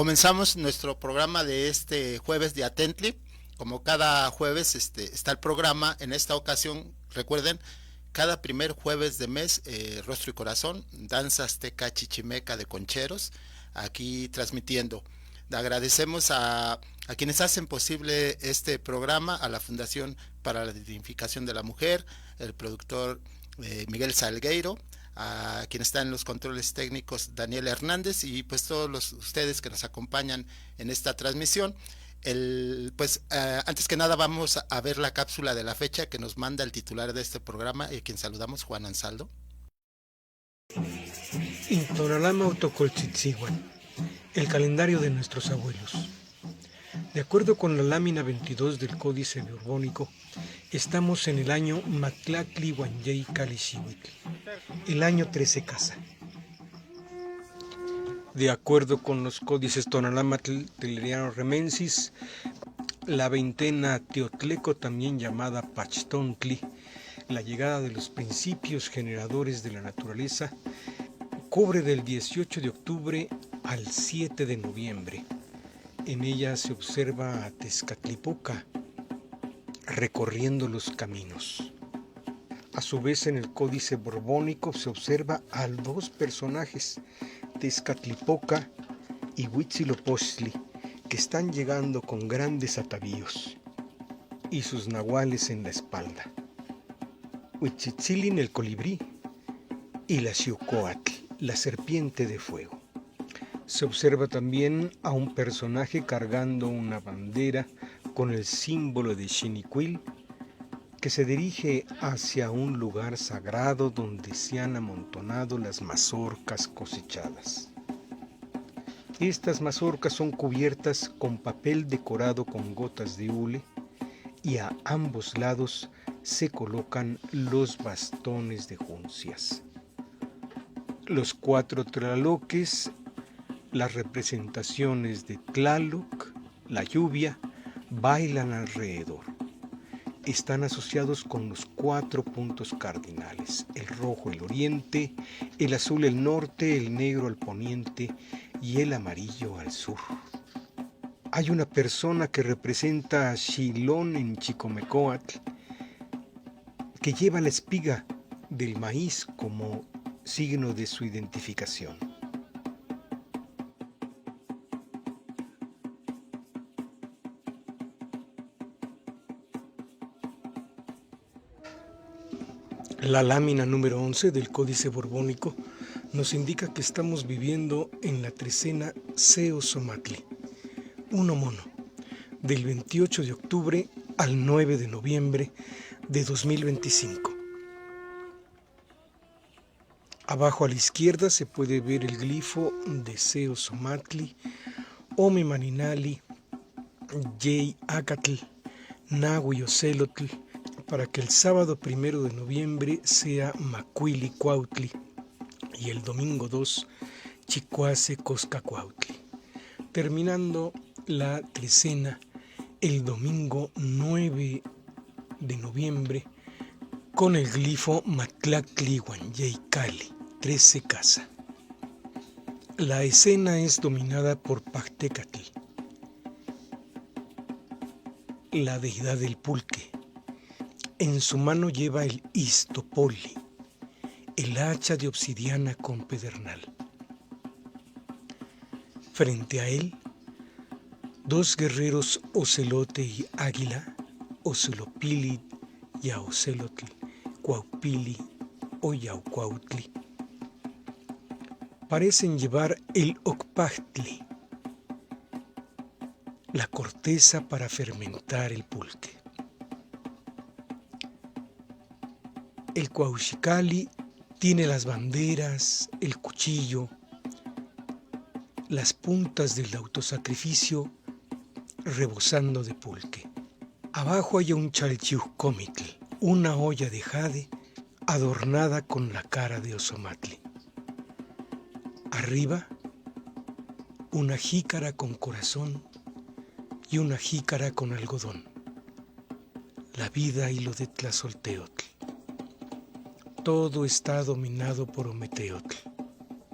Comenzamos nuestro programa de este jueves de Atently. Como cada jueves está el programa. En esta ocasión, recuerden, cada primer jueves de mes, Rostro y Corazón, danza azteca chichimeca de concheros, aquí transmitiendo. Agradecemos a quienes hacen posible este programa, a la Fundación para la Dignificación de la Mujer, el productor Miguel Salgueiro, a quien está en los controles técnicos Daniel Hernández y pues ustedes que nos acompañan en esta transmisión. Antes que nada vamos a ver la cápsula de la fecha que nos manda el titular de este programa y quien saludamos, Juan Ansaldo. Intonalama Autocoltzitzihuan, el calendario de nuestros abuelos. De acuerdo con la lámina 22 del Códice Borbónico, estamos en el año Mactlactli Huanyey Calixhihuitl, el año 13 casa. De acuerdo con los códices Tonalamatl, Teleriano Remensis, la veintena Teotleco, también llamada Pachtontli, la llegada de los principios generadores de la naturaleza, cubre del 18 de octubre al 7 de noviembre. En ella se observa a Tezcatlipoca recorriendo los caminos. A su vez, en el Códice Borbónico se observa a dos personajes, Tezcatlipoca y Huitzilopochtli, que están llegando con grandes atavíos y sus nahuales en la espalda. Huitzitzilin, el colibrí, y la Xiucoatl, la serpiente de fuego. Se observa también a un personaje cargando una bandera con el símbolo de Xinicuil, que se dirige hacia un lugar sagrado donde se han amontonado las mazorcas cosechadas. Estas mazorcas son cubiertas con papel decorado con gotas de hule y a ambos lados se colocan los bastones de juncias. Los 4 tlaloques, las representaciones de Tlaloc, la lluvia, bailan alrededor. Están asociados con los 4 puntos cardinales: el rojo el oriente, el azul el norte, el negro el poniente y el amarillo al sur. Hay una persona que representa a Xilón en Chicomecoatl, que lleva la espiga del maíz como signo de su identificación. La lámina número 11 del Códice Borbónico nos indica que estamos viviendo en la trecena Seosomatli, uno mono, del 28 de octubre al 9 de noviembre de 2025. Abajo a la izquierda se puede ver el glifo de Seosomatli, Ome Maninali, Yey Acatl, Nahui Ocelotl, para que el sábado 1 de noviembre sea Macuili Cuautli y el domingo 2 Chicuase Coscacuautli, terminando la trecena el domingo 9 de noviembre con el glifo Mactlactli Huanyey Cali, 13 casa. La escena es dominada por Pachtecatl, la deidad del pulque. En su mano lleva el istopoli, el hacha de obsidiana con pedernal. Frente a él, 2 guerreros ocelote y águila, Ocelopili y Ocelotl, Cuaupili o Yaucuautli. Parecen llevar el ocpachtli, la corteza para fermentar el pulque. El Cuauxicali tiene las banderas, el cuchillo, las puntas del autosacrificio rebosando de pulque. Abajo hay un Chalchiuhcomitl, una olla de jade adornada con la cara de Ozomatli. Arriba, una jícara con corazón y una jícara con algodón. La vida y lo de Tlazolteotl. Todo está dominado por Ometeotl,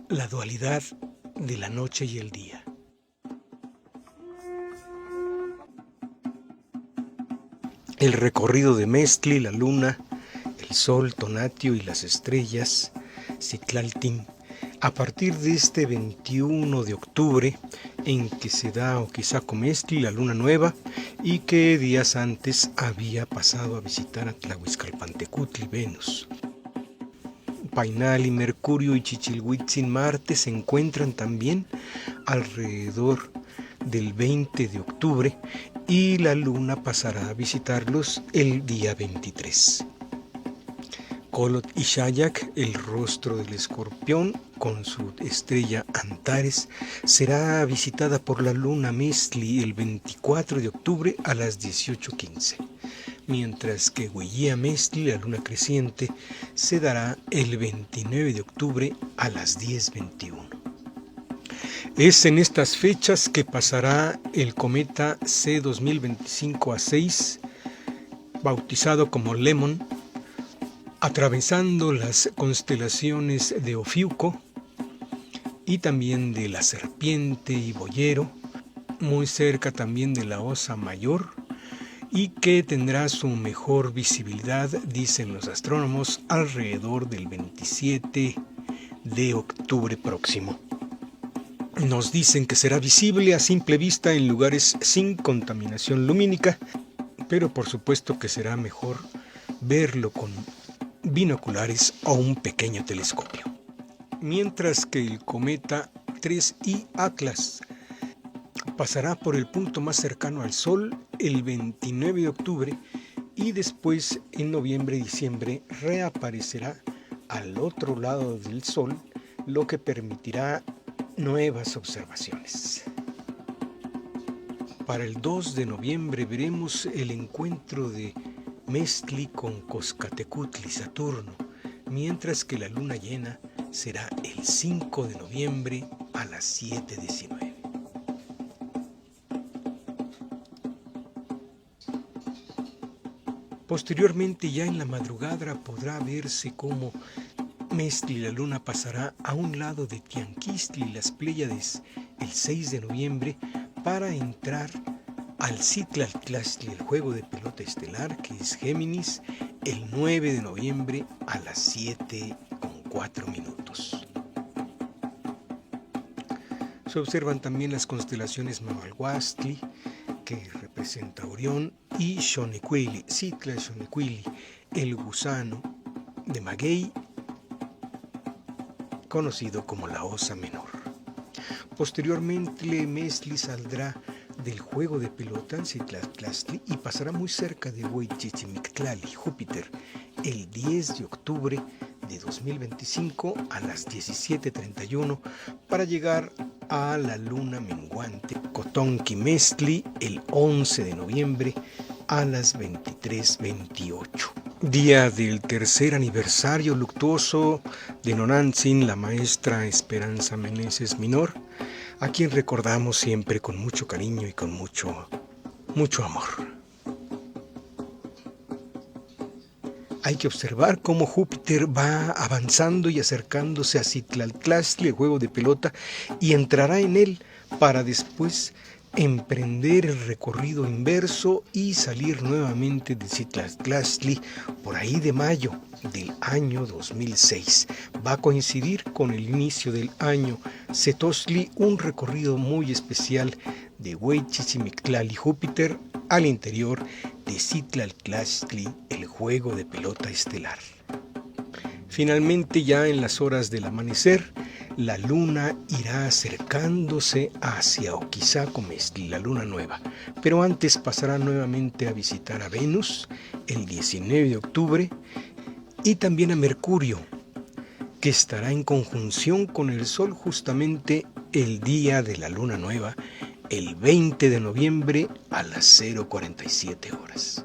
la dualidad de la noche y el día. el recorrido de Mestli, la luna, el sol, Tonatio y las estrellas, Citlaltin, a partir de este 21 de octubre, en que se da Oquizaco-Mestli, la luna nueva, y que días antes había pasado a visitar a Tlahuizcalpantecutli, Venus. Painali, Mercurio y Chichilhuitzin, Marte, se encuentran también alrededor del 20 de octubre y la luna pasará a visitarlos el día 23. Colot y Shayak, el rostro del escorpión, con su estrella Antares, será visitada por la luna Mestli el 24 de octubre a las 18:15, mientras que Huellía Mestli, la luna creciente, se dará el 29 de octubre a las 10:21. Es en estas fechas que pasará el cometa C 2025A6, bautizado como Lemon, atravesando las constelaciones de Ofiuco y también de la Serpiente y Boyero, muy cerca también de la Osa Mayor, y que tendrá su mejor visibilidad, dicen los astrónomos, alrededor del 27 de octubre próximo. Nos dicen que será visible a simple vista en lugares sin contaminación lumínica, pero por supuesto que será mejor verlo con binoculares o un pequeño telescopio. Mientras que el cometa 3I Atlas pasará por el punto más cercano al Sol el 29 de octubre y después en noviembre y diciembre reaparecerá al otro lado del Sol, lo que permitirá nuevas observaciones. Para el 2 de noviembre veremos el encuentro de Mestli con Coscatecutli, Saturno, mientras que la luna llena será el 5 de noviembre a las 7:19. Posteriormente, ya en la madrugada, podrá verse cómo Mestli, la luna, pasará a un lado de Tianquistli, las Pléyades, el 6 de noviembre, para entrar al Citlaltlachtli, el juego de pelota estelar, que es Géminis, el 9 de noviembre a las 7:04. Se observan también las constelaciones Mamalhuastli, que representa Orión, y Xonecuili, Citlalxonecuili, el gusano de Maguey, conocido como la Osa Menor. Posteriormente, Mestli saldrá del juego de pelota en Citlaltlachtli y pasará muy cerca de Hueychichimictlali, Júpiter, el 10 de octubre de 2025 a las 17:31 para llegar a la luna menguante Cotonqui Mestli el 11 de noviembre a las 23:28. Día del tercer aniversario luctuoso de Nonantzin, la maestra Esperanza Meneses Minor, a quien recordamos siempre con mucho cariño y con mucho amor. Hay que observar cómo Júpiter va avanzando y acercándose a Citlaltlachtli, el juego de pelota, y entrará en él para después emprender el recorrido inverso y salir nuevamente de Citlaltlachtli por ahí de mayo del año 2006. Va a coincidir con el inicio del año Zetostli, un recorrido muy especial de Hueychichimictlali, Júpiter, al interior de Citlaltlachtli, el juego de pelota estelar. Finalmente, ya en las horas del amanecer, la luna irá acercándose hacia Oquizaco-Mestli, la luna nueva, pero antes pasará nuevamente a visitar a Venus el 19 de octubre y también a Mercurio, que estará en conjunción con el Sol justamente el día de la luna nueva, el 20 de noviembre a las 0:47 horas.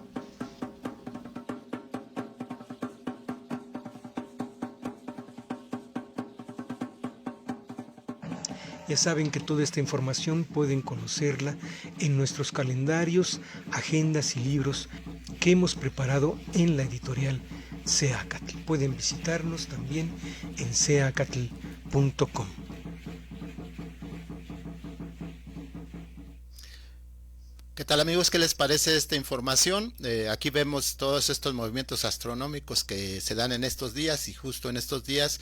Ya saben que toda esta información pueden conocerla en nuestros calendarios, agendas y libros que hemos preparado en la editorial Seacatl. Pueden visitarnos también en seacatl.com. ¿Qué tal amigos? ¿Qué les parece esta información? Aquí vemos todos estos movimientos astronómicos que se dan en estos días y justo en estos días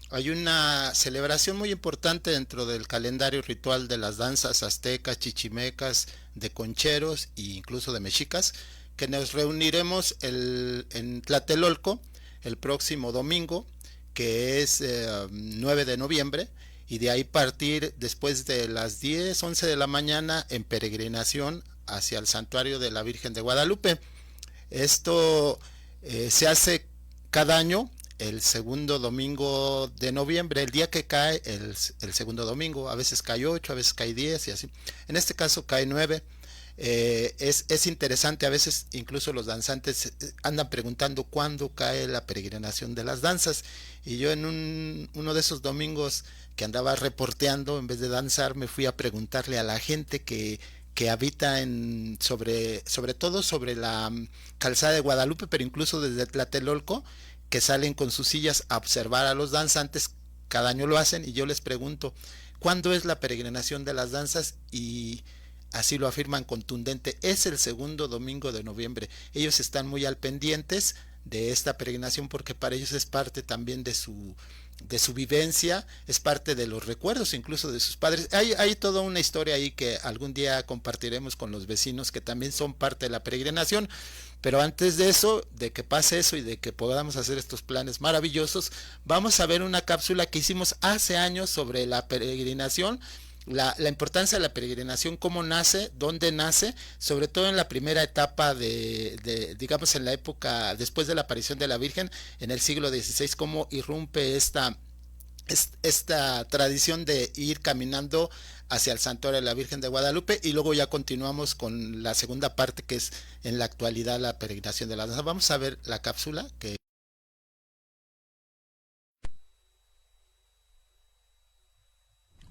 hay una celebración muy importante dentro del calendario ritual de las danzas aztecas, chichimecas, de concheros e incluso de mexicas, que nos reuniremos en Tlatelolco el próximo domingo, que es 9 de noviembre, y de ahí partir después de las 10, 11 de la mañana en peregrinación hacia el santuario de la Virgen de Guadalupe. Esto se hace cada año el segundo domingo de noviembre, el día que cae el segundo domingo, a veces cae 8, a veces cae 10 y así. En este caso cae 9. Es interesante, a veces incluso los danzantes andan preguntando cuándo cae la peregrinación de las danzas, y yo en uno de esos domingos que andaba reporteando, en vez de danzar, me fui a preguntarle a la gente que habita sobre todo sobre la calzada de Guadalupe, pero incluso desde Tlatelolco, que salen con sus sillas a observar a los danzantes. Cada año lo hacen y yo les pregunto cuándo es la peregrinación de las danzas, y así lo afirman contundente: es el segundo domingo de noviembre. Ellos están muy al pendientes de esta peregrinación porque para ellos es parte también de su vivencia, es parte de los recuerdos incluso de sus padres. Hay toda una historia ahí que algún día compartiremos con los vecinos, que también son parte de la peregrinación. Pero antes de eso, de que pase eso y de que podamos hacer estos planes maravillosos, vamos a ver una cápsula que hicimos hace años sobre la peregrinación, la importancia de la peregrinación, cómo nace, dónde nace, sobre todo en la primera etapa digamos, en la época después de la aparición de la Virgen en el siglo XVI, cómo irrumpe esta tradición de ir caminando hacia el santuario de la Virgen de Guadalupe, y luego ya continuamos con la segunda parte, que es en la actualidad la peregrinación de la danza. Vamos a ver la cápsula que...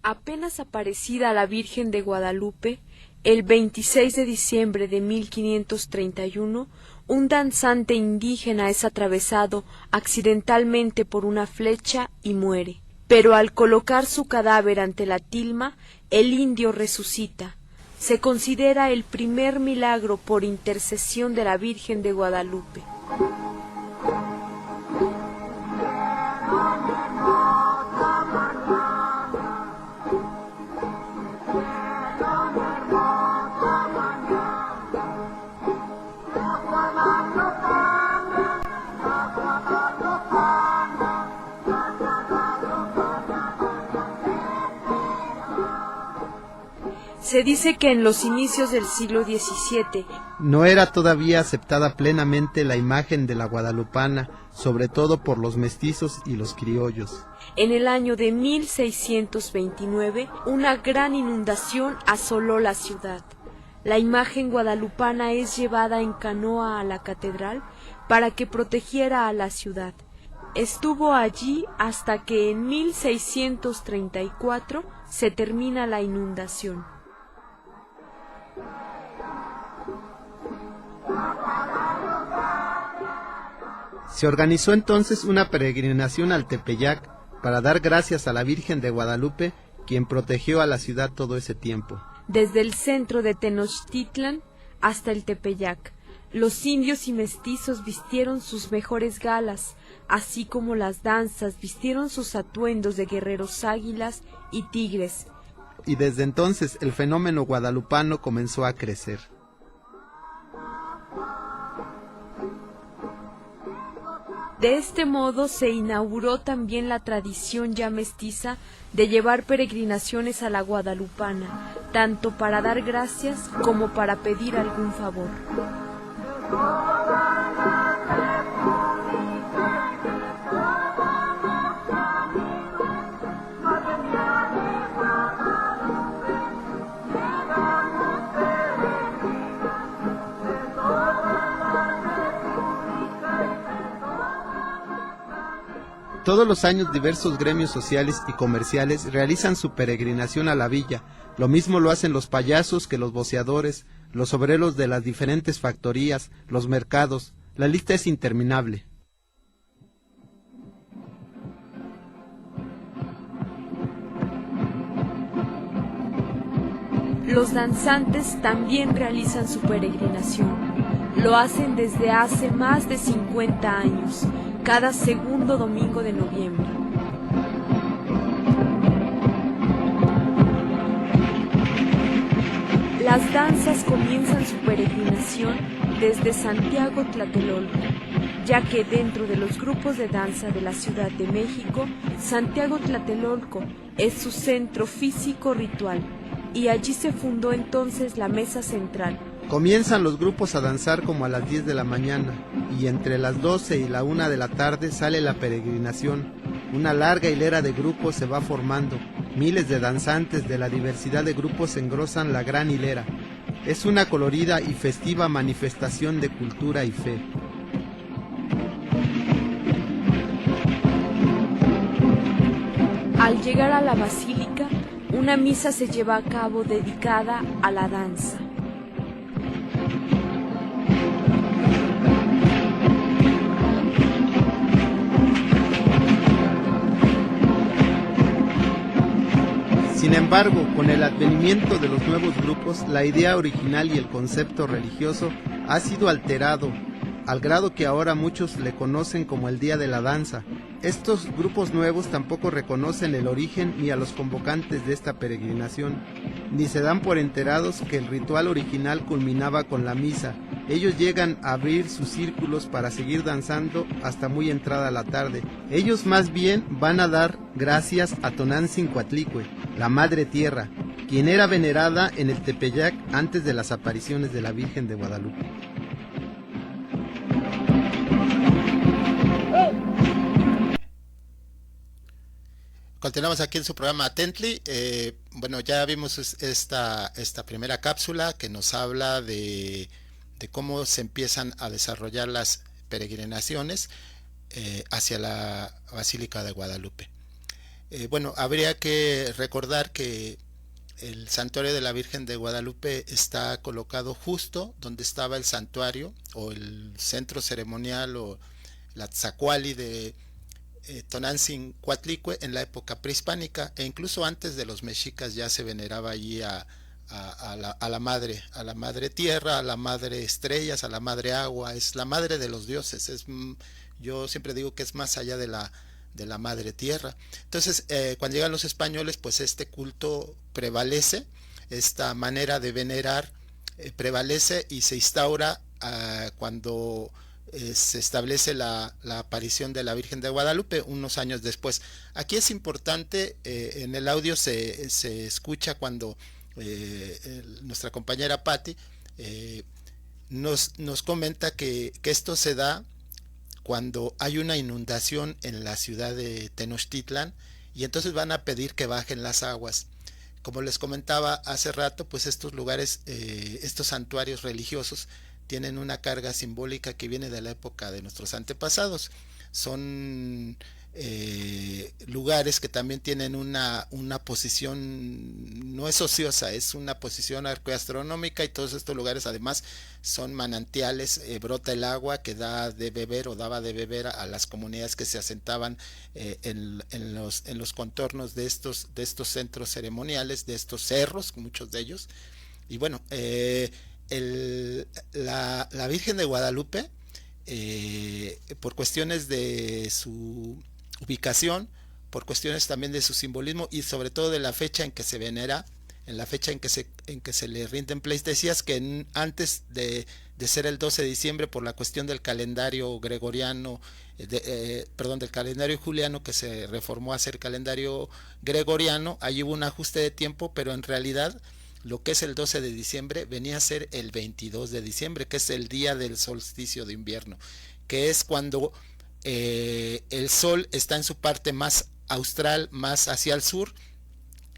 Apenas aparecida la Virgen de Guadalupe, el 26 de diciembre de 1531, un danzante indígena es atravesado accidentalmente por una flecha y muere. Pero al colocar su cadáver ante la tilma, el indio resucita. Se considera el primer milagro por intercesión de la Virgen de Guadalupe. Se dice que en los inicios del siglo XVII no era todavía aceptada plenamente la imagen de la guadalupana, sobre todo por los mestizos y los criollos. En el año de 1629, una gran inundación asoló la ciudad. La imagen guadalupana es llevada en canoa a la catedral para que protegiera a la ciudad. Estuvo allí hasta que en 1634 se termina la inundación. Se organizó entonces una peregrinación al Tepeyac para dar gracias a la Virgen de Guadalupe, quien protegió a la ciudad todo ese tiempo. Desde el centro de Tenochtitlan hasta el Tepeyac, los indios y mestizos vistieron sus mejores galas, así como las danzas vistieron sus atuendos de guerreros águilas y tigres. Y desde entonces el fenómeno guadalupano comenzó a crecer. De este modo se inauguró también la tradición ya mestiza de llevar peregrinaciones a la guadalupana, tanto para dar gracias como para pedir algún favor. Todos los años diversos gremios sociales y comerciales realizan su peregrinación a la villa. Lo mismo lo hacen los payasos que los voceadores, los obreros de las diferentes factorías, los mercados. La lista es interminable. Los danzantes también realizan su peregrinación. Lo hacen desde hace más de 50 años, cada segundo domingo de noviembre. Las danzas comienzan su peregrinación desde Santiago Tlatelolco, ya que dentro de los grupos de danza de la Ciudad de México, Santiago Tlatelolco es su centro físico ritual, y allí se fundó entonces la mesa central. Comienzan los grupos a danzar como a las 10 de la mañana, y entre las 12 y la 1 de la tarde sale la peregrinación. Una larga hilera de grupos se va formando. Miles de danzantes de la diversidad de grupos engrosan la gran hilera. Es una colorida y festiva manifestación de cultura y fe. Al llegar a la basílica, una misa se lleva a cabo dedicada a la danza. Sin embargo, con el advenimiento de los nuevos grupos, la idea original y el concepto religioso ha sido alterado, al grado que ahora muchos le conocen como el Día de la Danza. Estos grupos nuevos tampoco reconocen el origen ni a los convocantes de esta peregrinación, ni se dan por enterados que el ritual original culminaba con la misa. Ellos llegan a abrir sus círculos para seguir danzando hasta muy entrada la tarde. Ellos más bien van a dar gracias a Tonantzin-Coatlicue, la Madre Tierra, quien era venerada en el Tepeyac antes de las apariciones de la Virgen de Guadalupe. Continuamos aquí en su programa Atently. Bueno, ya vimos esta primera cápsula que nos habla de cómo se empiezan a desarrollar las peregrinaciones hacia la Basílica de Guadalupe. Bueno, habría que recordar que el santuario de la Virgen de Guadalupe está colocado justo donde estaba el santuario o el centro ceremonial o la tzacuali de Tonantzin-Coatlicue en la época prehispánica, e incluso antes de los mexicas ya se veneraba allí a la madre tierra, a la madre estrellas, a la madre agua. Es la madre de los dioses. Yo siempre digo que es más allá de la madre tierra. Entonces cuando llegan los españoles, pues este culto prevalece, esta manera de venerar prevalece y se instaura cuando se establece la aparición de la Virgen de Guadalupe unos años después. Aquí es importante, en el audio se escucha cuando nuestra compañera Patti nos comenta que esto se da cuando hay una inundación en la ciudad de Tenochtitlan y entonces van a pedir que bajen las aguas. Como les comentaba hace rato, pues estos lugares, estos santuarios religiosos tienen una carga simbólica que viene de la época de nuestros antepasados. Son lugares que también tienen una posición, no es ociosa, es una posición arqueoastronómica, y todos estos lugares además son manantiales, brota el agua que da de beber o daba de beber a las comunidades que se asentaban en los contornos de estos centros ceremoniales, de estos cerros, muchos de ellos. Y bueno, la Virgen de Guadalupe, por cuestiones de su ubicación, por cuestiones también de su simbolismo y sobre todo de la fecha en que se venera, en la fecha en que se le rinden pleitesías, que antes de ser el 12 de diciembre por la cuestión del calendario gregoriano, del calendario juliano, que se reformó a ser calendario gregoriano, allí hubo un ajuste de tiempo, pero en realidad lo que es el 12 de diciembre venía a ser el 22 de diciembre, que es el día del solsticio de invierno, que es cuando el sol está en su parte más austral, más hacia el sur,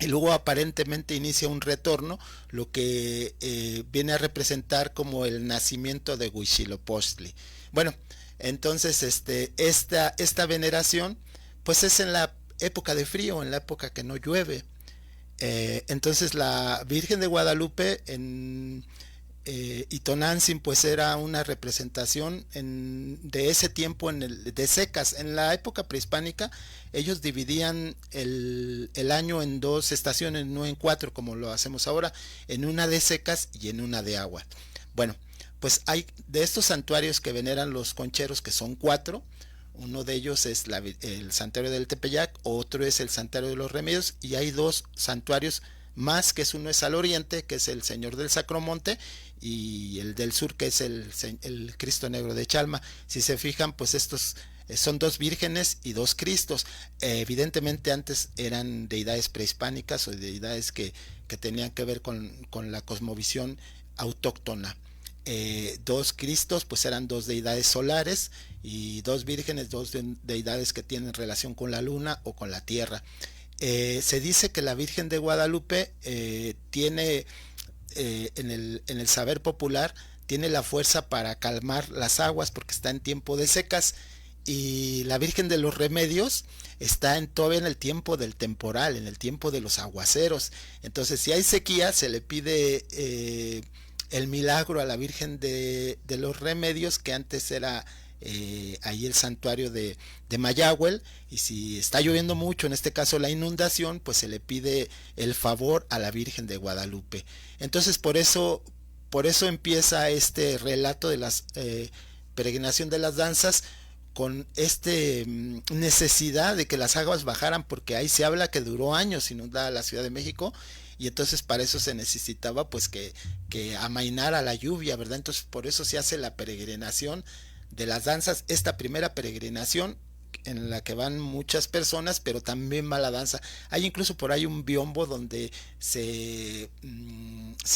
y luego aparentemente inicia un retorno, lo que viene a representar como el nacimiento de Huitzilopochtli. Bueno, entonces esta veneración pues es en la época de frío, en la época que no llueve. Entonces la Virgen de Guadalupe y Tonantzin pues era una representación de ese tiempo de secas. En la época prehispánica ellos dividían el año en dos estaciones, no en cuatro como lo hacemos ahora, en una de secas y en una de agua. Bueno, pues hay de estos santuarios que veneran los concheros, que son cuatro. Uno de ellos es el santuario del Tepeyac, otro es el santuario de los Remedios, y hay dos santuarios más, que uno es al oriente, que es el Señor del Sacromonte, y el del sur, que es el Cristo Negro de Chalma. Si se fijan, pues estos son dos vírgenes y dos cristos. Evidentemente antes eran deidades prehispánicas o deidades que tenían que ver con la cosmovisión autóctona. Dos cristos pues eran dos deidades solares, y dos vírgenes, dos deidades que tienen relación con la luna o con la tierra. Se dice que la Virgen de Guadalupe tiene en el saber popular, tiene la fuerza para calmar las aguas porque está en tiempo de secas, y la Virgen de los Remedios está todavía en el tiempo del temporal, en el tiempo de los aguaceros. Entonces si hay sequía se le pide el milagro a la Virgen de los Remedios, que antes era ahí el santuario de Mayagüel, y si está lloviendo mucho, en este caso la inundación, pues se le pide el favor a la Virgen de Guadalupe. Entonces por eso empieza este relato de las peregrinación de las danzas, con necesidad de que las aguas bajaran, porque ahí se habla que duró años inundada la Ciudad de México, y entonces para eso se necesitaba pues que amainara la lluvia, ¿verdad? Entonces por eso se hace la peregrinación de las danzas, esta primera peregrinación en la que van muchas personas, pero también va la danza. Hay incluso por ahí un biombo donde se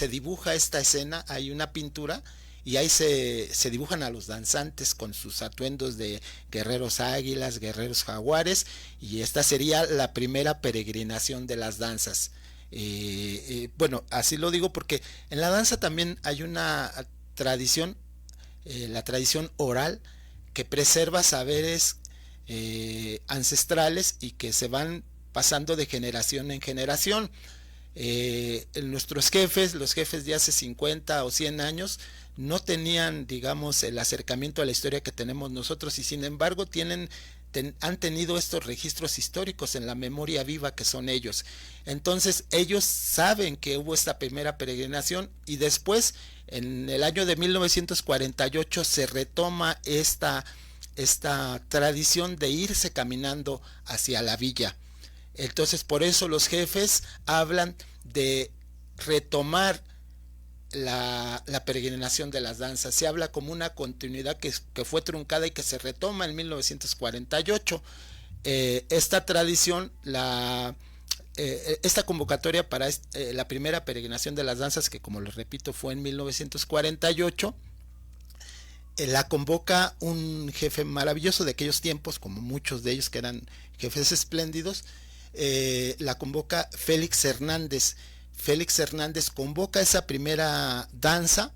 dibuja esta escena, hay una pintura, y ahí se dibujan a los danzantes con sus atuendos de guerreros águilas, guerreros jaguares, y esta sería la primera peregrinación de las danzas. Bueno, así lo digo porque en la danza también hay una tradición, la tradición oral, que preserva saberes ancestrales y que se van pasando de generación en generación. Nuestros jefes, los jefes de hace 50 o 100 años, no tenían, digamos, el acercamiento a la historia que tenemos nosotros, y sin embargo han tenido estos registros históricos en la memoria viva que son ellos. Entonces ellos saben que hubo esta primera peregrinación, y después en el año de 1948 se retoma esta tradición de irse caminando hacia la villa. Entonces por eso los jefes hablan de retomar la peregrinación de las danzas. Se habla como una continuidad que fue truncada y que se retoma en 1948. Esta tradición, esta convocatoria para la primera peregrinación de las danzas, que como les repito fue en 1948, la convoca un jefe maravilloso de aquellos tiempos, como muchos de ellos que eran jefes espléndidos. La convoca Félix Hernández. Félix Hernández convoca esa primera danza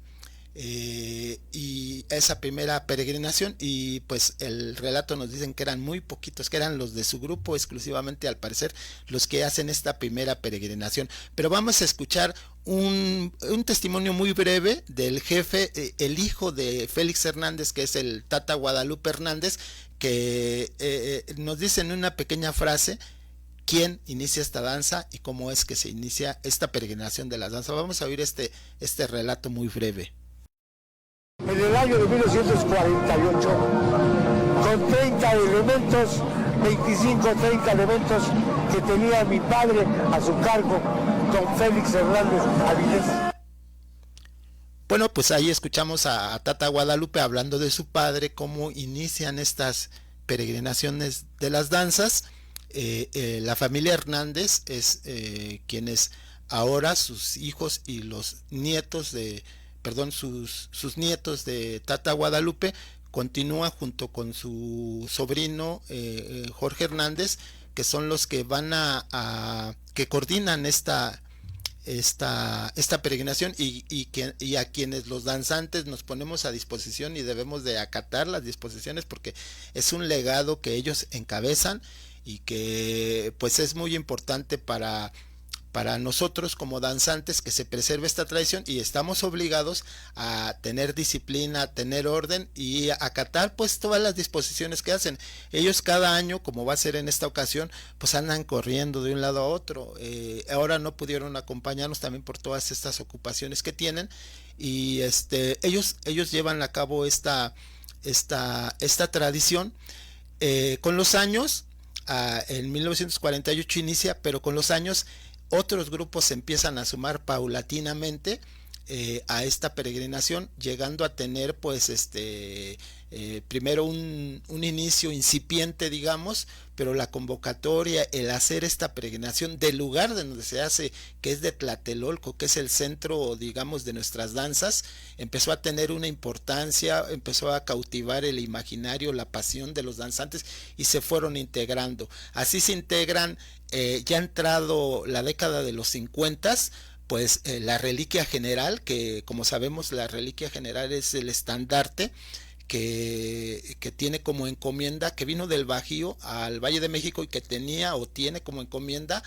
y esa primera peregrinación, y pues el relato nos dicen que eran muy poquitos, que eran los de su grupo exclusivamente, al parecer, los que hacen esta primera peregrinación. Pero vamos a escuchar un testimonio muy breve del jefe, el hijo de Félix Hernández, que es el Tata Guadalupe Hernández, que nos dice en una pequeña frase quién inicia esta danza y cómo es que se inicia esta peregrinación de las danzas. Vamos a oír este relato muy breve. En el año de 1948, con 30 elementos, 25-30 elementos que tenía mi padre a su cargo, don Félix Hernández Avilés. Bueno, pues ahí escuchamos a Tata Guadalupe hablando de su padre, cómo inician estas peregrinaciones de las danzas. La familia Hernández es quienes ahora, sus hijos y los nietos sus nietos de Tata Guadalupe continúan junto con su sobrino Jorge Hernández, que son los que van que coordinan esta peregrinación, y a quienes los danzantes nos ponemos a disposición y debemos de acatar las disposiciones, porque es un legado que ellos encabezan y que pues es muy importante para para nosotros como danzantes que se preserve esta tradición, y estamos obligados a tener disciplina, a tener orden y a acatar pues todas las disposiciones que hacen. Ellos cada año, como va a ser en esta ocasión, pues andan corriendo de un lado a otro. Ahora no pudieron acompañarnos también por todas estas ocupaciones que tienen, y ellos llevan a cabo esta tradición. Con los años, en 1948 inicia, pero con los años otros grupos se empiezan a sumar paulatinamente a esta peregrinación, llegando a tener pues primero un inicio incipiente, digamos, pero la convocatoria, el hacer esta peregrinación del lugar de donde se hace, que es de Tlatelolco, que es el centro, digamos, de nuestras danzas, empezó a tener una importancia, empezó a cautivar el imaginario, la pasión de los danzantes, y se fueron integrando. Así se integran, ya entrado la década de los 50, pues la reliquia general, que como sabemos la reliquia general es el estandarte que tiene como encomienda, que vino del Bajío al Valle de México y que tenía o tiene como encomienda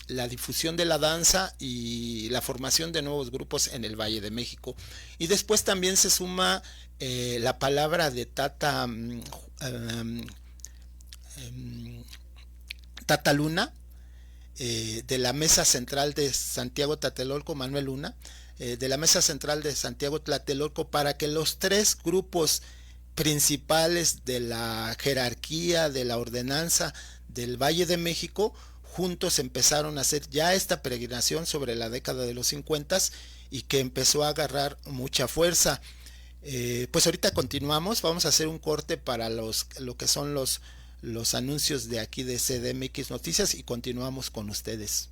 la difusión de la danza y la formación de nuevos grupos en el Valle de México. Y después también se suma la palabra de Tata Luna, de la Mesa Central de Santiago Tlatelolco, Manuel Luna, de la Mesa Central de Santiago Tlatelolco, para que los tres grupos principales de la jerarquía, de la ordenanza del Valle de México, juntos empezaron a hacer ya esta peregrinación sobre la década de los 50, y que empezó a agarrar mucha fuerza. Pues ahorita continuamos, vamos a hacer un corte para lo que son los anuncios de aquí de CDMX Noticias, y continuamos con ustedes.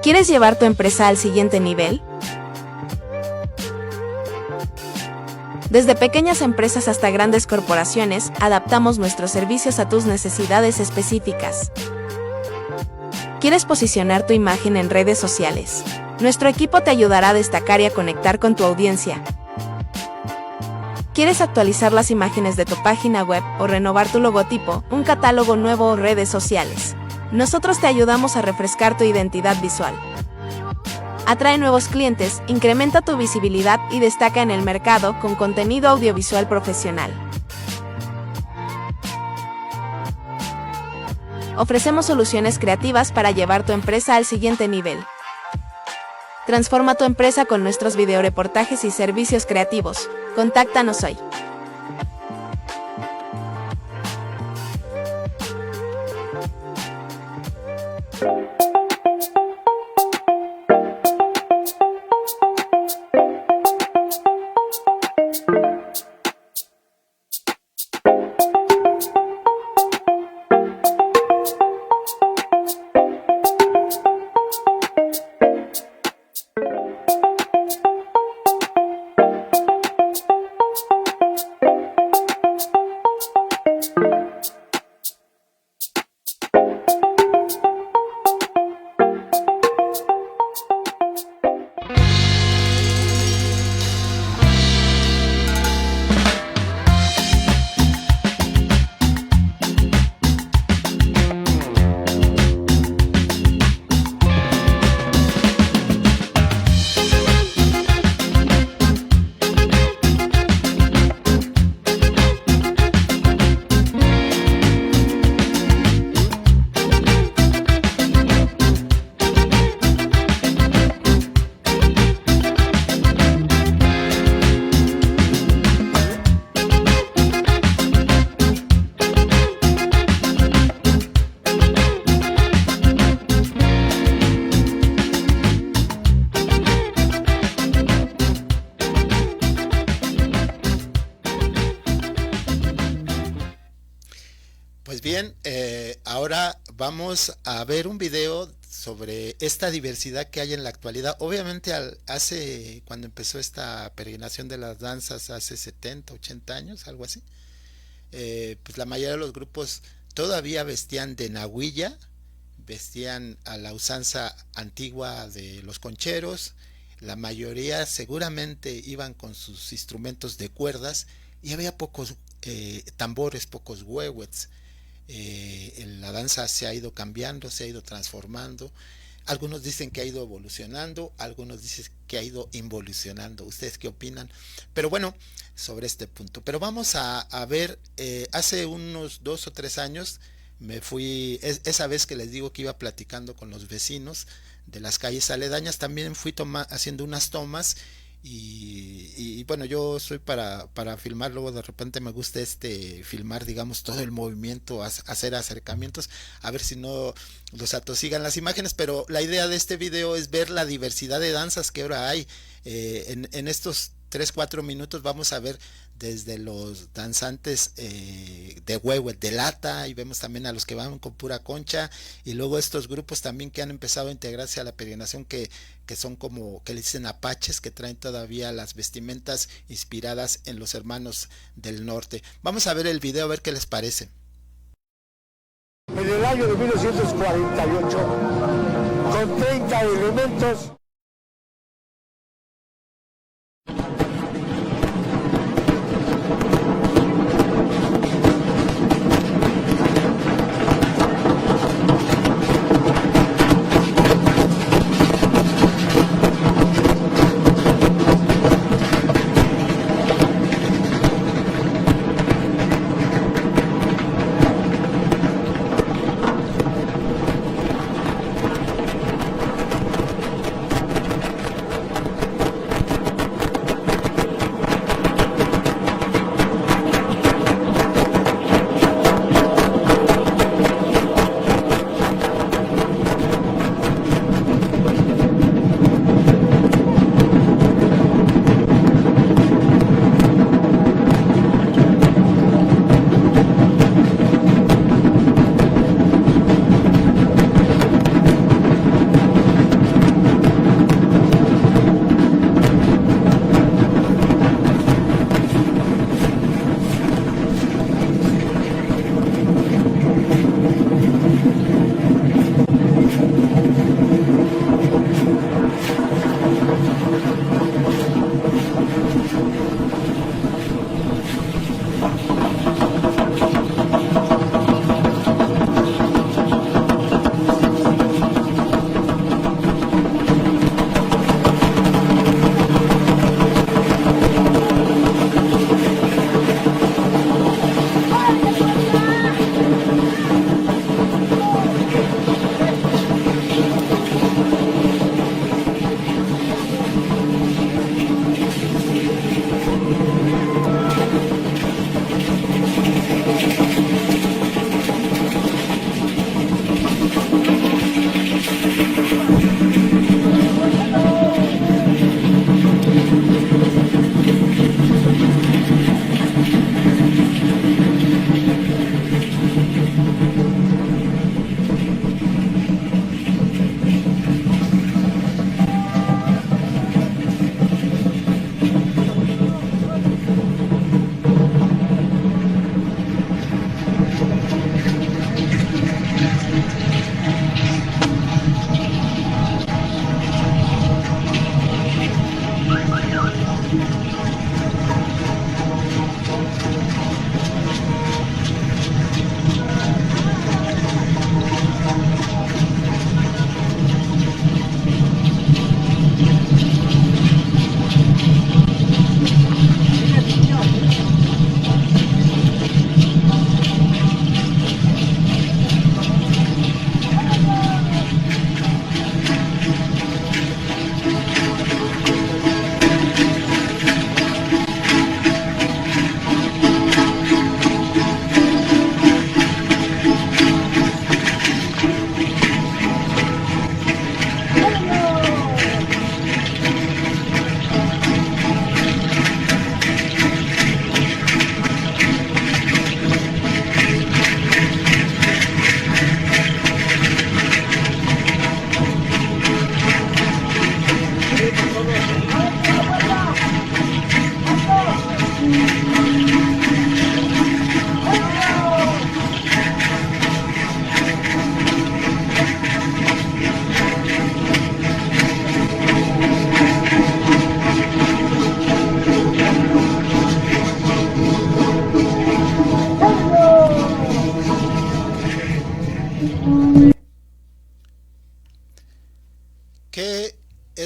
¿Quieres llevar tu empresa al siguiente nivel? Desde pequeñas empresas hasta grandes corporaciones, adaptamos nuestros servicios a tus necesidades específicas. ¿Quieres posicionar tu imagen en redes sociales? Nuestro equipo te ayudará a destacar y a conectar con tu audiencia. ¿Quieres actualizar las imágenes de tu página web o renovar tu logotipo, un catálogo nuevo o redes sociales? Nosotros te ayudamos a refrescar tu identidad visual. Atrae nuevos clientes, incrementa tu visibilidad y destaca en el mercado con contenido audiovisual profesional. Ofrecemos soluciones creativas para llevar tu empresa al siguiente nivel. Transforma tu empresa con nuestros videoreportajes y servicios creativos. Contáctanos hoy. Pues bien, ahora vamos a ver un video sobre esta diversidad que hay en la actualidad. Obviamente cuando empezó esta peregrinación de las danzas hace 70, 80 años, algo así, pues la mayoría de los grupos todavía vestían de nahuilla, vestían a la usanza antigua de los concheros, la mayoría seguramente iban con sus instrumentos de cuerdas y había pocos tambores, pocos huehuets. La danza se ha ido cambiando, se ha ido transformando. Algunos dicen que ha ido evolucionando, algunos dicen que ha ido involucionando. ¿Ustedes qué opinan? Pero bueno, sobre este punto. Pero vamos a ver, hace unos 2 o 3 años me fui, esa vez que les digo que iba platicando con los vecinos de las calles aledañas, también fui haciendo unas tomas y bueno, yo soy para filmar, luego de repente me gusta filmar, digamos, todo el movimiento, hacer acercamientos, a ver si no los atosigan las imágenes, pero la idea de este video es ver la diversidad de danzas que ahora hay. En estos 3-4 minutos vamos a ver desde los danzantes de huehuet, de lata, y vemos también a los que van con pura concha, y luego estos grupos también que han empezado a integrarse a la peregrinación, que son como, que le dicen apaches, que traen todavía las vestimentas inspiradas en los hermanos del norte. Vamos a ver el video, a ver qué les parece. En el año de 1948, con 30 elementos,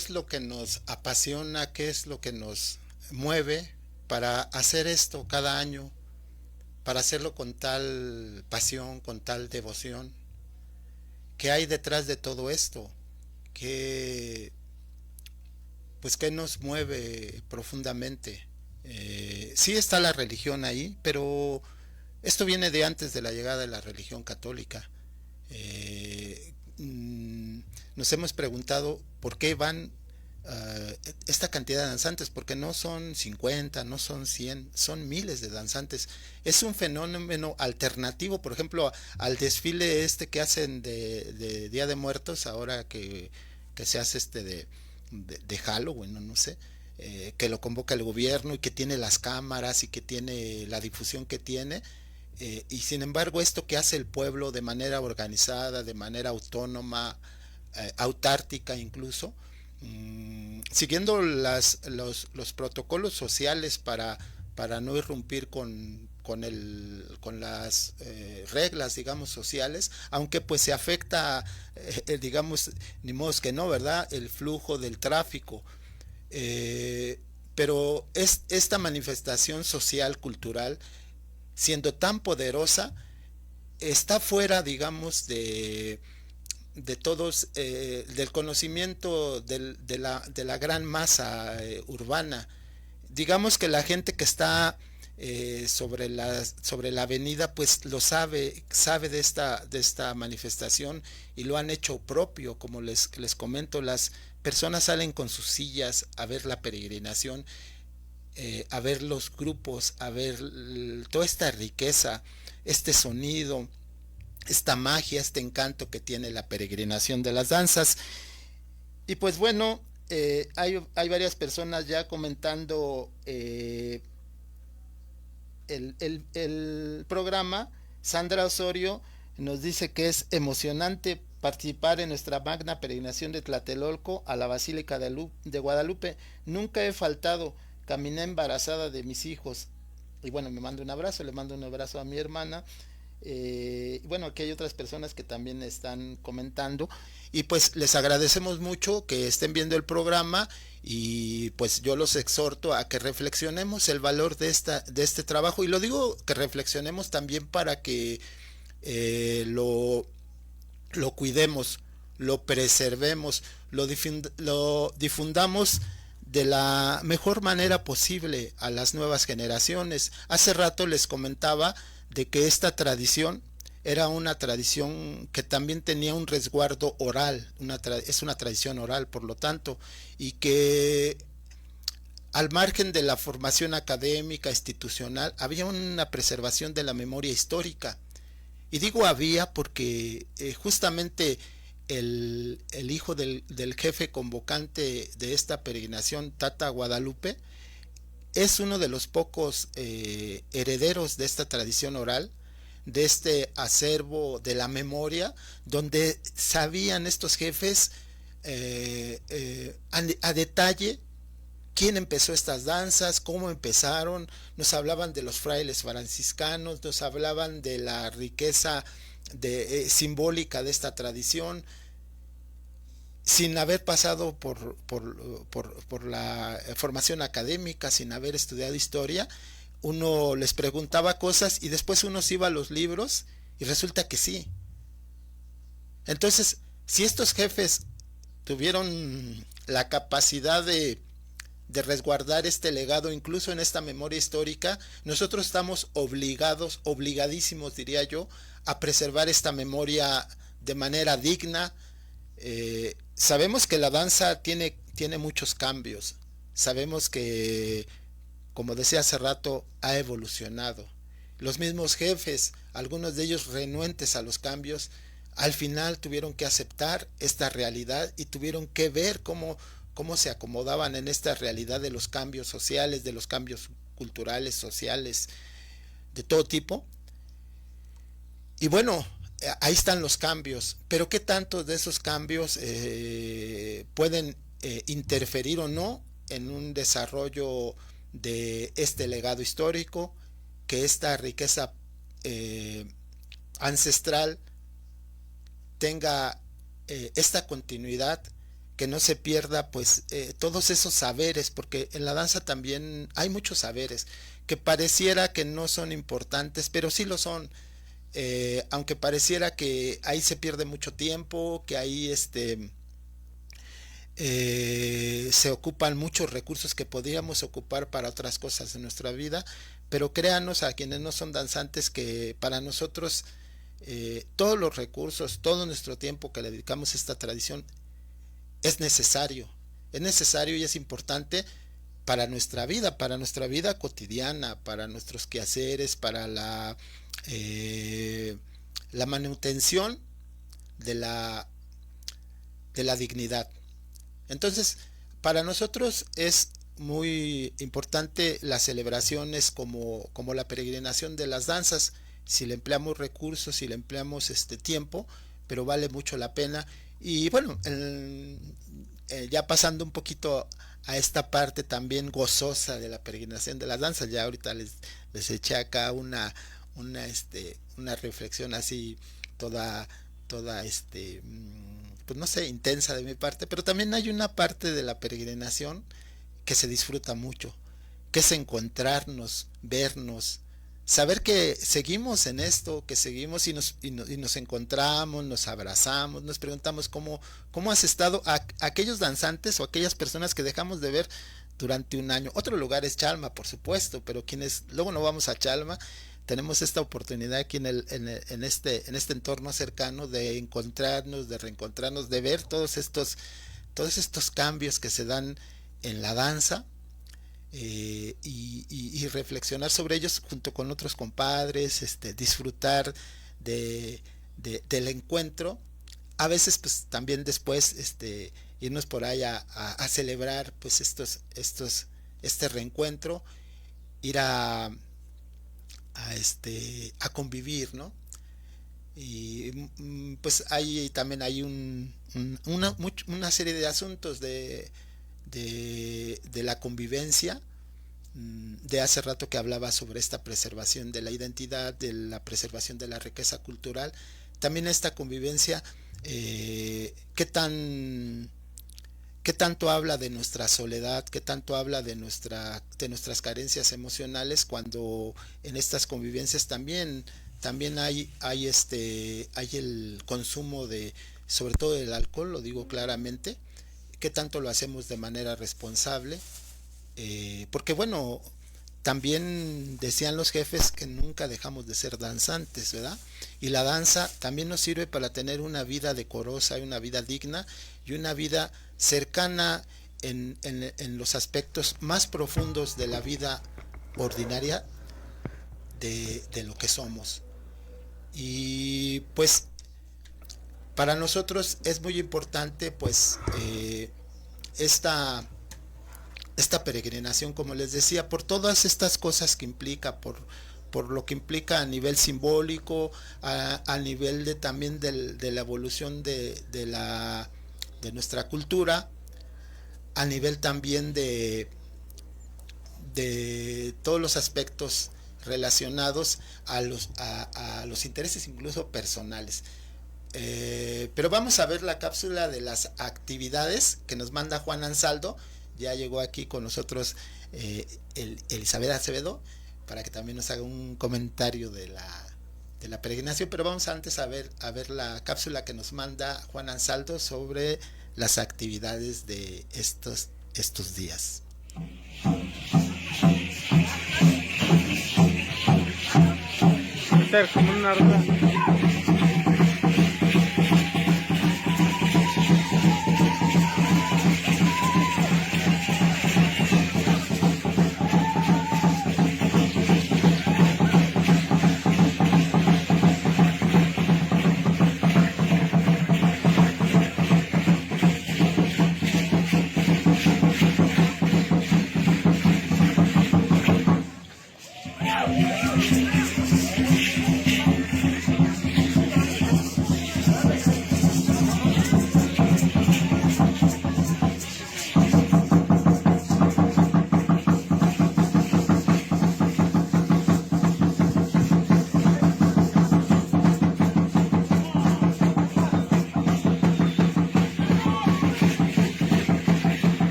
es lo que nos apasiona, qué es lo que nos mueve para hacer esto cada año, para hacerlo con tal pasión, con tal devoción. ¿Qué hay detrás de todo esto? ¿Qué, pues, qué nos mueve profundamente? Sí está la religión ahí, pero esto viene de antes de la llegada de la religión católica. Nos hemos preguntado por qué van esta cantidad de danzantes, porque no son 50, no son 100, son miles de danzantes. Es un fenómeno alternativo, por ejemplo, al desfile este que hacen de Día de Muertos, ahora que se hace de Halloween, no sé, que lo convoca el gobierno y que tiene las cámaras y que tiene la difusión que tiene. Y sin embargo, esto que hace el pueblo de manera organizada, de manera autónoma, autártica incluso, siguiendo los protocolos sociales para no irrumpir con las reglas, digamos, sociales, aunque pues se afecta, digamos, ni modo que no, ¿verdad?, el flujo del tráfico. Pero esta manifestación social, cultural, siendo tan poderosa, está fuera, digamos, de todos, del conocimiento de la gran masa urbana. Digamos que la gente que está sobre la avenida, pues lo sabe de esta manifestación y lo han hecho propio. Como les comento, las personas salen con sus sillas a ver la peregrinación, a ver los grupos, a ver toda esta riqueza, este sonido, esta magia, este encanto que tiene la peregrinación de las danzas. Y pues bueno, hay varias personas ya comentando el programa. Sandra Osorio nos dice que es emocionante participar en nuestra magna peregrinación de Tlatelolco a la Basílica de Guadalupe. Nunca he faltado, caminé embarazada de mis hijos. Y bueno, me mando un abrazo, le mando un abrazo a mi hermana. Bueno, aquí hay otras personas que también están comentando y pues les agradecemos mucho que estén viendo el programa y pues yo los exhorto a que reflexionemos el valor de este trabajo, y lo digo que reflexionemos también para que lo cuidemos, lo preservemos, lo difundamos de la mejor manera posible a las nuevas generaciones. Hace rato les comentaba de que esta tradición era una tradición que también tenía un resguardo oral, es una tradición oral, por lo tanto, y que al margen de la formación académica, institucional, había una preservación de la memoria histórica. Y digo había porque justamente el hijo del jefe convocante de esta peregrinación, Tata Guadalupe, es uno de los pocos herederos de esta tradición oral, de este acervo de la memoria, donde sabían estos jefes a detalle quién empezó estas danzas, cómo empezaron. Nos hablaban de los frailes franciscanos, nos hablaban de la riqueza simbólica de esta tradición, sin haber pasado por la formación académica, sin haber estudiado historia. Uno les preguntaba cosas y después uno se iba a los libros y resulta que sí. Entonces, si estos jefes tuvieron la capacidad de resguardar este legado, incluso en esta memoria histórica, nosotros estamos obligadísimos, diría yo, a preservar esta memoria de manera digna. Sabemos que la danza tiene muchos cambios, sabemos que, como decía hace rato, ha evolucionado. Los mismos jefes, algunos de ellos renuentes a los cambios, al final tuvieron que aceptar esta realidad y tuvieron que ver cómo se acomodaban en esta realidad de los cambios sociales, de los cambios culturales, sociales, de todo tipo. Y bueno, ahí están los cambios, pero ¿qué tantos de esos cambios pueden interferir o no en un desarrollo de este legado histórico, que esta riqueza ancestral tenga esta continuidad, que no se pierda pues todos esos saberes, porque en la danza también hay muchos saberes que pareciera que no son importantes, pero sí lo son. Aunque pareciera que ahí se pierde mucho tiempo, que ahí se ocupan muchos recursos que podríamos ocupar para otras cosas en nuestra vida, pero créanos a quienes no son danzantes que para nosotros todos los recursos, todo nuestro tiempo que le dedicamos a esta tradición es necesario y es importante para nuestra vida cotidiana, para nuestros quehaceres, para la manutención de la dignidad. Entonces, para nosotros es muy importante las celebraciones como la peregrinación de las danzas, si le empleamos recursos, si le empleamos tiempo, pero vale mucho la pena. Y bueno, ya pasando un poquito a esta parte también gozosa de la peregrinación de las danzas, ya ahorita les eché acá una reflexión así toda pues no sé, intensa de mi parte, pero también hay una parte de la peregrinación que se disfruta mucho, que es encontrarnos, vernos, saber que seguimos en esto, que seguimos y nos encontramos, nos abrazamos, nos preguntamos cómo has estado, aquellos danzantes o aquellas personas que dejamos de ver durante un año. Otro lugar es Chalma, por supuesto, pero quienes luego no vamos a Chalma, tenemos esta oportunidad aquí en este entorno cercano de encontrarnos, de reencontrarnos, de ver todos estos cambios que se dan en la danza y reflexionar sobre ellos junto con otros compadres, disfrutar del encuentro. A veces pues también después irnos por ahí a celebrar pues este reencuentro, ir a convivir, ¿no? Y pues también hay una serie de asuntos de la convivencia, de hace rato que hablaba sobre esta preservación de la identidad, de la preservación de la riqueza cultural, también esta convivencia, qué tanto habla de nuestra soledad, qué tanto habla de nuestras carencias emocionales, cuando en estas convivencias también hay el consumo sobre todo del alcohol, lo digo claramente, qué tanto lo hacemos de manera responsable, porque bueno, también decían los jefes que nunca dejamos de ser danzantes, ¿verdad? Y la danza también nos sirve para tener una vida decorosa y una vida digna y una vida cercana en los aspectos más profundos de la vida ordinaria de lo que somos. Y pues para nosotros es muy importante pues esta peregrinación, como les decía, por todas estas cosas que implica, por lo que implica a nivel simbólico, a nivel también de la evolución de nuestra cultura, a nivel también de todos los aspectos relacionados a los intereses incluso personales. Pero vamos a ver la cápsula de las actividades que nos manda Juan Ansaldo. Ya llegó aquí con nosotros Elizabeth Acevedo para que también nos haga un comentario de la peregrinación, pero vamos antes a ver la cápsula que nos manda Juan Ansaldo sobre las actividades de estos días. Como una rueda.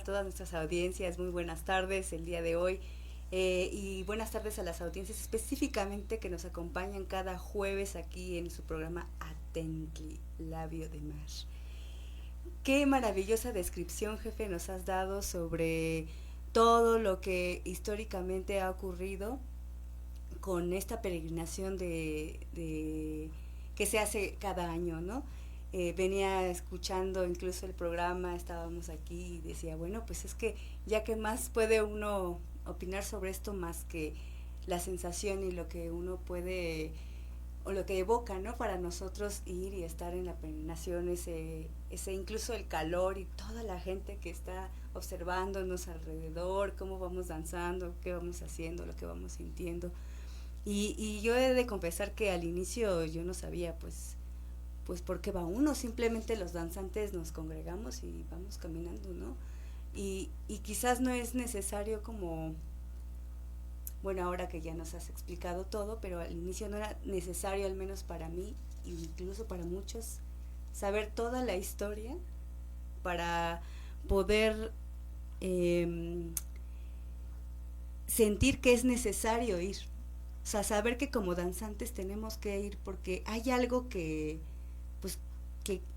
a todas nuestras audiencias, muy buenas tardes el día de hoy. Y buenas tardes a las audiencias específicamente que nos acompañan cada jueves aquí en su programa Atentli, Labio de Mar. Qué maravillosa descripción, jefe, nos has dado sobre todo lo que históricamente ha ocurrido con esta peregrinación que se hace cada año, ¿no? Venía escuchando incluso el programa, estábamos aquí y decía, bueno, pues es que ya que más puede uno opinar sobre esto más que la sensación y lo que uno puede o lo que evoca, ¿no? Para nosotros ir y estar en la peregrinación, ese incluso el calor y toda la gente que está observándonos alrededor, cómo vamos danzando, qué vamos haciendo, lo que vamos sintiendo. Y yo he de confesar que al inicio yo no sabía pues por qué va uno, simplemente los danzantes nos congregamos y vamos caminando, ¿no? Y quizás no es necesario como, bueno, ahora que ya nos has explicado todo, pero al inicio no era necesario, al menos para mí, incluso para muchos, saber toda la historia para poder sentir que es necesario ir. O sea, saber que como danzantes tenemos que ir porque hay algo que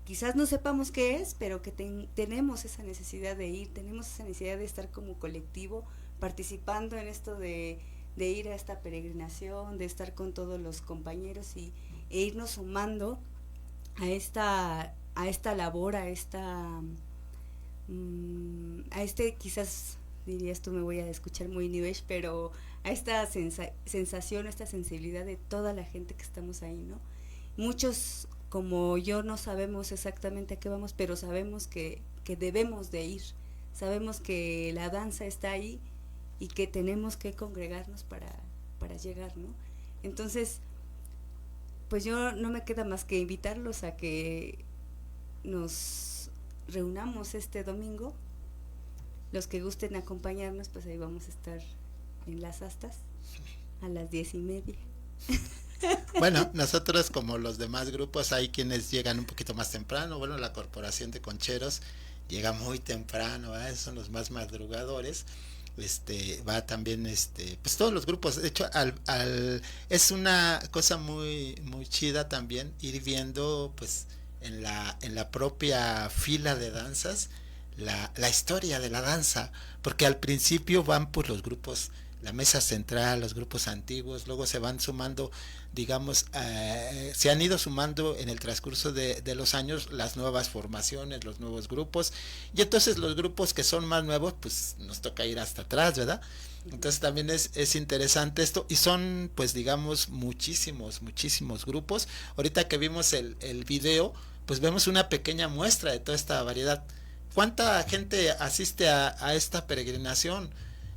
quizás no sepamos qué es, pero que tenemos esa necesidad de ir, tenemos esa necesidad de estar como colectivo participando en esto de ir a esta peregrinación, de estar con todos los compañeros e irnos sumando a esta labor, a quizás dirías tú, me voy a escuchar muy New Age, pero a esta sensación, a esta sensibilidad de toda la gente que estamos ahí, ¿no? Muchos como yo no sabemos exactamente a qué vamos, pero sabemos que debemos de ir, sabemos que la danza está ahí y que tenemos que congregarnos para llegar, ¿no? Entonces, pues yo no me queda más que invitarlos a que nos reunamos este domingo. Los que gusten acompañarnos, pues ahí vamos a estar en las astas a las 10:30. Bueno, nosotros como los demás grupos hay quienes llegan un poquito más temprano. Bueno, la Corporación de Concheros llega muy temprano, ¿verdad? Son los más madrugadores. Va también pues todos los grupos. De hecho, es una cosa muy muy chida también ir viendo pues en la propia fila de danzas la historia de la danza, porque al principio van pues los grupos, la mesa central, los grupos antiguos, luego se van sumando, digamos, se han ido sumando en el transcurso de los años las nuevas formaciones, los nuevos grupos, y entonces los grupos que son más nuevos, pues nos toca ir hasta atrás, ¿verdad? Entonces también es interesante esto, y son pues digamos muchísimos grupos. Ahorita que vimos el video, pues vemos una pequeña muestra de toda esta variedad. ¿Cuánta gente asiste a esta peregrinación?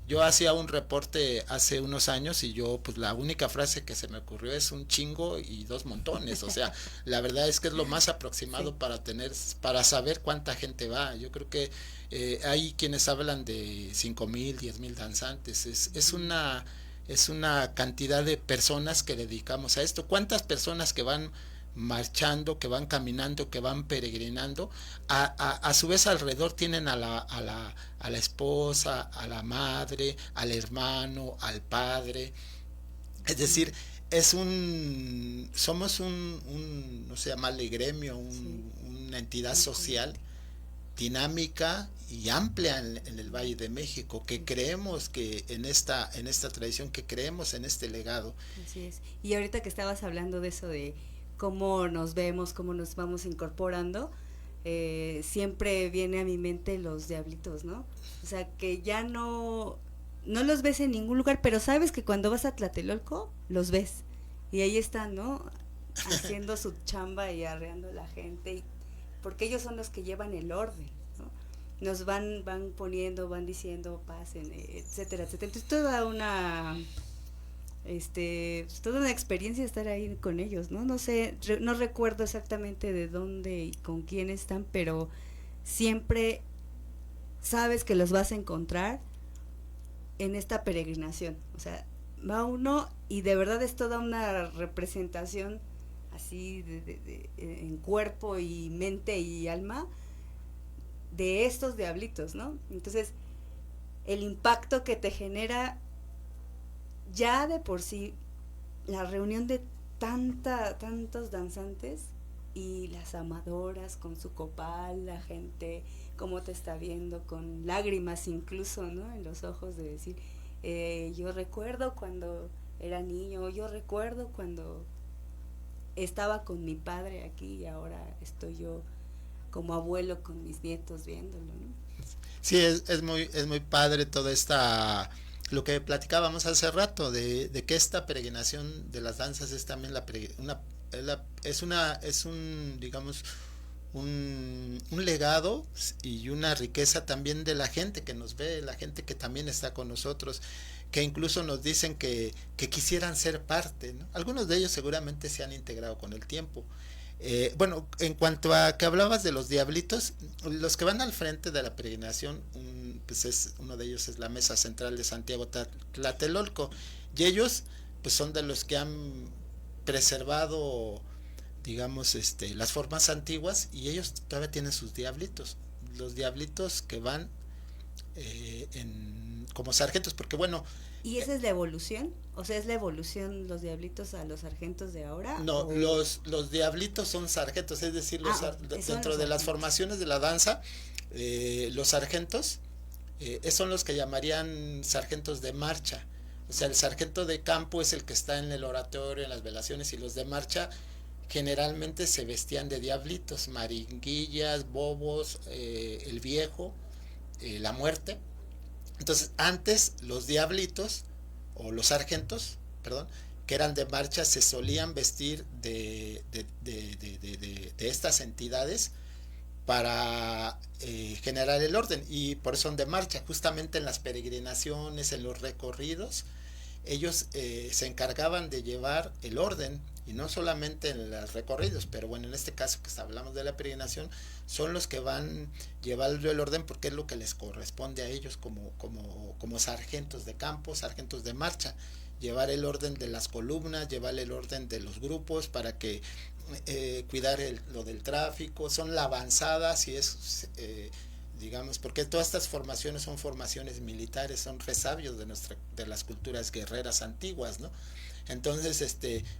Yo hacía un reporte hace unos años y yo pues la única frase que se me ocurrió es un chingo y dos montones, o sea, la verdad es que es lo más aproximado sí. para saber cuánta gente va. Yo creo que hay quienes hablan de 5,000, 10,000 danzantes, es una cantidad de personas que dedicamos a esto. ¿Cuántas personas que van marchando, que van caminando, que van peregrinando, a su vez alrededor tienen a la esposa, a la madre, al hermano, al padre? Es decir, somos un no sé, llamarle gremio, una entidad social dinámica y amplia en el Valle de México, que creemos que en esta tradición, que creemos en este legado. Así es. Y ahorita que estabas hablando de eso de cómo nos vemos, cómo nos vamos incorporando, siempre viene a mi mente los diablitos, ¿no? O sea, que ya no los ves en ningún lugar, pero sabes que cuando vas a Tlatelolco, los ves. Y ahí están, ¿no? Haciendo su chamba y arreando a la gente, porque ellos son los que llevan el orden, ¿no? Nos van poniendo, van diciendo, pasen, etcétera, etcétera. Entonces toda una experiencia estar ahí con ellos, ¿no? No sé, no recuerdo exactamente de dónde y con quién están, pero siempre sabes que los vas a encontrar en esta peregrinación. O sea, va uno y de verdad es toda una representación así en cuerpo y mente y alma de estos diablitos, ¿no? Entonces, el impacto que te genera ya de por sí la reunión de tantos danzantes y las amadoras con su copal, la gente cómo te está viendo con lágrimas incluso, ¿no? En los ojos de decir, yo recuerdo cuando era niño, yo recuerdo cuando estaba con mi padre aquí y ahora estoy yo como abuelo con mis nietos viéndolo, ¿no? Sí, es muy padre toda esta, lo que platicábamos hace rato, de que esta peregrinación de las danzas es también es un, digamos, un legado y una riqueza también de la gente que nos ve, la gente que también está con nosotros, que incluso nos dicen que quisieran ser parte, ¿no? Algunos de ellos seguramente se han integrado con el tiempo. Bueno, en cuanto a que hablabas de los diablitos, los que van al frente de la peregrinación, pues uno de ellos es la Mesa Central de Santiago Tlatelolco, y ellos pues son de los que han preservado, digamos, las formas antiguas, y ellos todavía tienen sus diablitos, los diablitos que van como sargentos, porque bueno. ¿Y esa es la evolución? O sea, ¿es la evolución los diablitos a los sargentos de ahora? No, los diablitos son sargentos, es decir, dentro de las formaciones de la danza, los sargentos son los que llamarían sargentos de marcha. O sea, el sargento de campo es el que está en el oratorio, en las velaciones, y los de marcha generalmente se vestían de diablitos, maringuillas, bobos, el viejo, la muerte. Entonces, antes los diablitos, o los sargentos, perdón, que eran de marcha, se solían vestir de estas entidades para generar el orden, y por eso son de marcha. Justamente en las peregrinaciones, en los recorridos, ellos se encargaban de llevar el orden, y no solamente en los recorridos, pero bueno, en este caso que hablamos de la peregrinación, son los que van llevando el orden, porque es lo que les corresponde a ellos como sargentos de campo, sargentos de marcha, llevar el orden de las columnas, llevar el orden de los grupos, para que cuidar lo del tráfico, son la avanzada, si es digamos, porque todas estas formaciones son formaciones militares, son resabios de las culturas guerreras antiguas, ¿no? Entonces,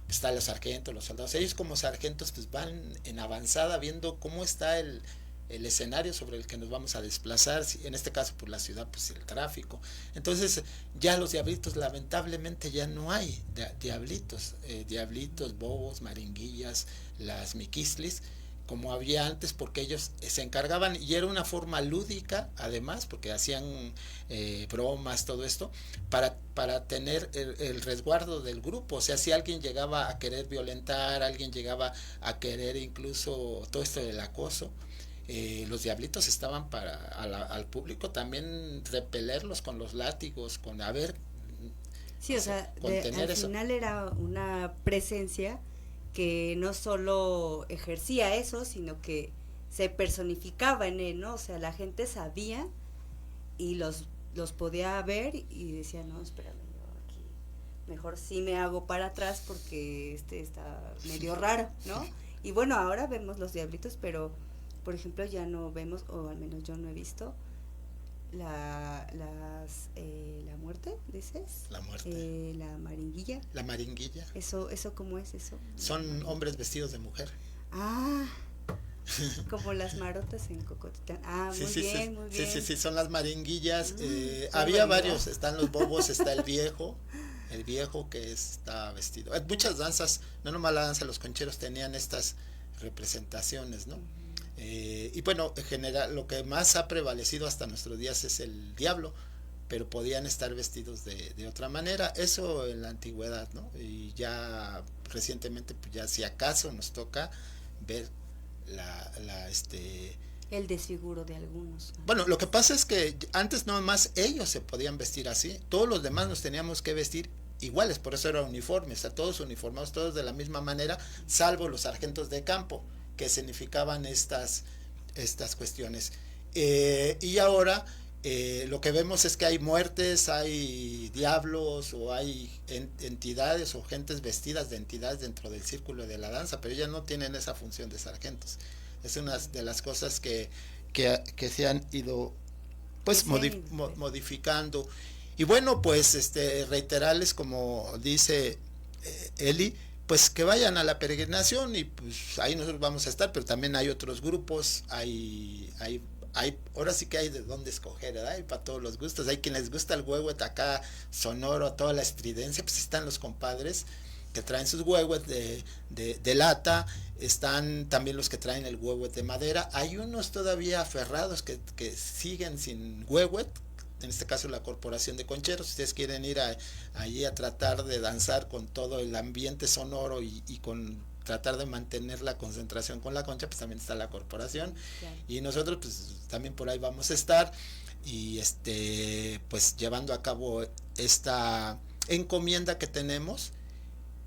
están los sargentos, los soldados, ellos como sargentos pues van en avanzada viendo cómo está el escenario sobre el que nos vamos a desplazar, en este caso por la ciudad, pues el tráfico. Entonces ya los diablitos, lamentablemente ya no hay diablitos, bobos, maringuillas, las miquislis, como había antes, porque ellos se encargaban, y era una forma lúdica además, porque hacían bromas, todo esto, para tener el resguardo del grupo. O sea, si alguien llegaba a querer violentar, alguien llegaba a querer incluso todo esto del acoso, los diablitos estaban para al público también repelerlos con los látigos, con sí, o sea, al final era una presencia que no solo ejercía eso, sino que se personificaba en él, ¿no? O sea, la gente sabía y los podía ver y decía, no, espérame, yo aquí mejor sí me hago para atrás porque está medio raro, ¿no? Y bueno, ahora vemos los diablitos, pero por ejemplo ya no vemos, o al menos yo no he visto la muerte, ¿dices? La muerte. La maringuilla. La maringuilla. ¿Eso cómo es eso? Son hombres vestidos de mujer. Ah, como las marotas en Cocotitán. Ah, sí, muy sí, bien, muy bien. Sí, son las maringuillas. Había varios, están los bobos, está el viejo que está vestido. Muchas danzas, no nomás la danza, los concheros tenían estas representaciones, ¿no? Y bueno, en general lo que más ha prevalecido hasta nuestros días es el diablo, pero podían estar vestidos de otra manera, eso en la antigüedad, ¿no? Y ya recientemente, pues ya si acaso nos toca ver el desfiguro de algunos. Bueno, lo que pasa es que antes no más ellos se podían vestir así, todos los demás nos teníamos que vestir iguales, por eso era uniforme, o sea, todos uniformados, todos de la misma manera, salvo los sargentos de campo, que significaban estas cuestiones. Y ahora lo que vemos es que hay muertes, hay diablos, o hay entidades o gentes vestidas de entidades dentro del círculo de la danza, pero ellas no tienen esa función de sargentos. Es una de las cosas que que se han ido pues modificando. Y bueno, pues reiterarles, como dice Eli, pues que vayan a la peregrinación y pues ahí nosotros vamos a estar, pero también hay otros grupos, hay ahora sí que hay de dónde escoger, ¿verdad? Hay para todos los gustos, hay quien les gusta el huehuet acá sonoro, toda la estridencia, pues están los compadres que traen sus huehuet de lata, están también los que traen el huehuet de madera, hay unos todavía aferrados que siguen sin huehuet, en este caso la Corporación de Concheros. Si ustedes quieren ir allí a tratar de danzar con todo el ambiente sonoro y con tratar de mantener la concentración con la concha, pues también está la corporación, claro. Y nosotros pues también por ahí vamos a estar y pues llevando a cabo esta encomienda que tenemos.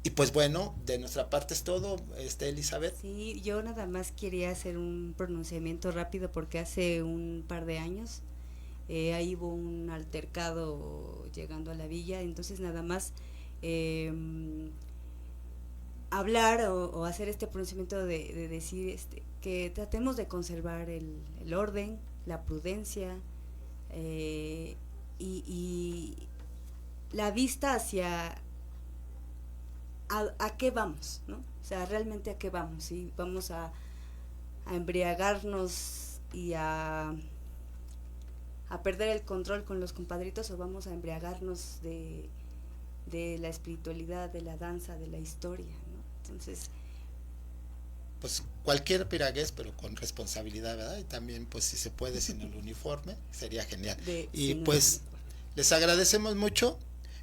Y pues bueno, de nuestra parte es todo, Elizabeth. Sí, yo nada más quería hacer un pronunciamiento rápido porque hace un par de años ahí hubo un altercado llegando a la villa, entonces nada más hablar o hacer este pronunciamiento de decir que tratemos de conservar el orden, la prudencia y la vista hacia a qué vamos, ¿no? O sea, realmente a qué vamos, ¿sí? Vamos a embriagarnos y a perder el control con los compadritos, o vamos a embriagarnos de la espiritualidad, de la danza, de la historia, ¿no? Entonces, pues cualquier piragués, pero con responsabilidad, ¿verdad? Y también pues si se puede sin el uniforme, sería genial. Y pues les agradecemos mucho.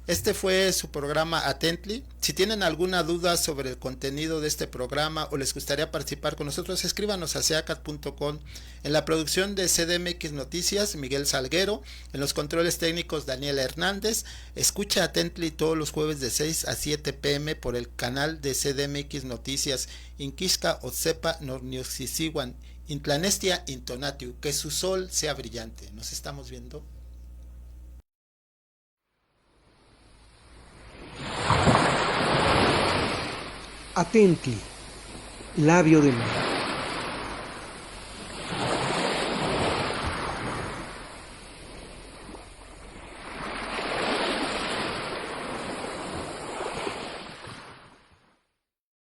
Este fue su programa Atently. Si tienen alguna duda sobre el contenido de este programa o les gustaría participar con nosotros, escríbanos a seacat.com. En la producción de CDMX Noticias, Miguel Salguero. En los controles técnicos, Daniela Hernández. Escucha Atently todos los jueves de 6 a 7 p.m. por el canal de CDMX Noticias. Inquisca, Otsepa, Norniosisiwan, Intlanestia, Intonatiu. Que su sol sea brillante. Nos estamos viendo. Atently, labio de mar.